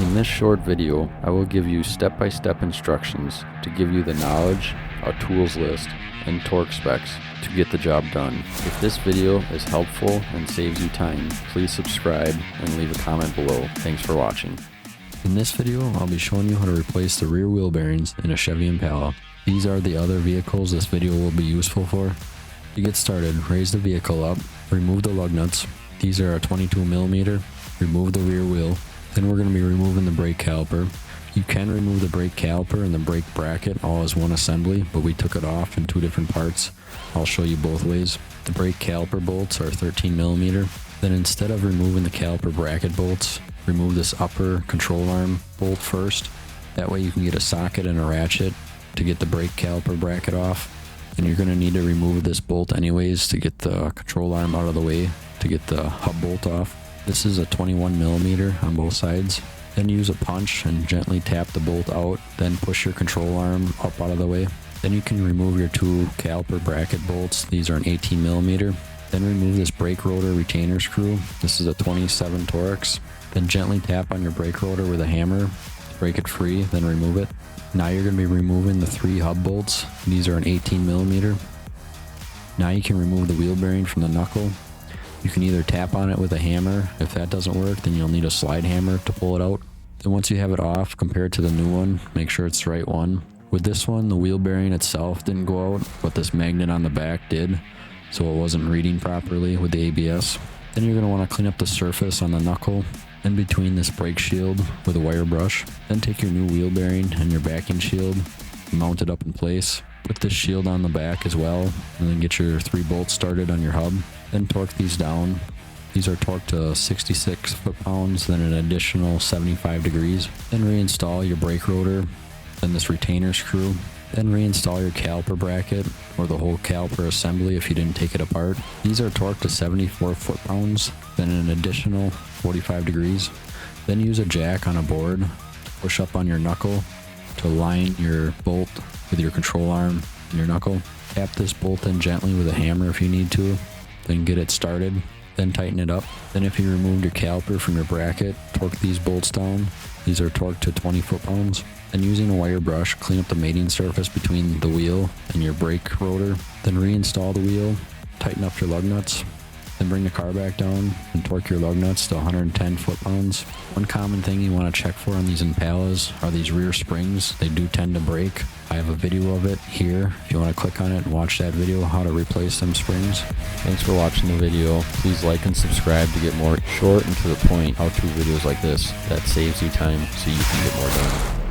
In this short video, I will give you step-by-step instructions to give you the knowledge, a tools list, and torque specs to get the job done. If this video is helpful and saves you time, please subscribe and leave a comment below. Thanks for watching. In this video, I'll be showing you how to replace the rear wheel bearings in a Chevy Impala. These are the other vehicles this video will be useful for. To get started, raise the vehicle up, remove the lug nuts. These are a 22mm. Remove the rear wheel. Then we're going to be removing the brake caliper. You can remove the brake caliper and the brake bracket all as one assembly, but we took it off in two different parts. I'll show you both ways. The brake caliper bolts are 13mm. Then instead of removing the caliper bracket bolts, remove this upper control arm bolt first. That way you can get a socket and a ratchet to get the brake caliper bracket off. And you're going to need to remove this bolt anyways to get the control arm out of the way to get the hub bolt off. This is a 21mm on both sides. Then use a punch and gently tap the bolt out, then push your control arm up out of the way. Then you can remove your two caliper bracket bolts. These are an 18mm. Then remove this brake rotor retainer screw. This is a 27 Torx. Then gently tap on your brake rotor with a hammer, break it free, then remove it. Now you're going to be removing the three hub bolts. These are an 18mm. Now you can remove the wheel bearing from the knuckle. You can either tap on it with a hammer. If that doesn't work, then you'll need a slide hammer to pull it out. Then once you have it off, compare it to the new one, make sure it's the right one. With this one, the wheel bearing itself didn't go out, but this magnet on the back did, so it wasn't reading properly with the ABS. Then you're going to want to clean up the surface on the knuckle in between this brake shield with a wire brush. Then take your new wheel bearing and your backing shield, mount it up in place. Put this shield on the back as well, and then get your 3 bolts started on your hub. Then torque these down. These are torqued to 66 foot-pounds, then an additional 75 degrees. Then reinstall your brake rotor, then this retainer screw. Then reinstall your caliper bracket, or the whole caliper assembly if you didn't take it apart. These are torqued to 74 foot-pounds, then an additional 45 degrees. Then use a jack on a board to push up on your knuckle to align your bolt with your control arm and your knuckle. Tap this bolt in gently with a hammer if you need to, then get it started, then tighten it up. Then if you removed your caliper from your bracket, torque these bolts down. These are torqued to 20 foot-pounds. Then using a wire brush, clean up the mating surface between the wheel and your brake rotor. Then reinstall the wheel, tighten up your lug nuts. Then bring the car back down and torque your lug nuts to 110 foot-pounds. One common thing you want to check for on these Impalas are these rear springs. They do tend to break. I have a video of it here if you want to click on it and watch that video how to replace them springs. Thanks for watching the video. Please like and subscribe to get more short and to the point how-to videos like this that saves you time so you can get more done.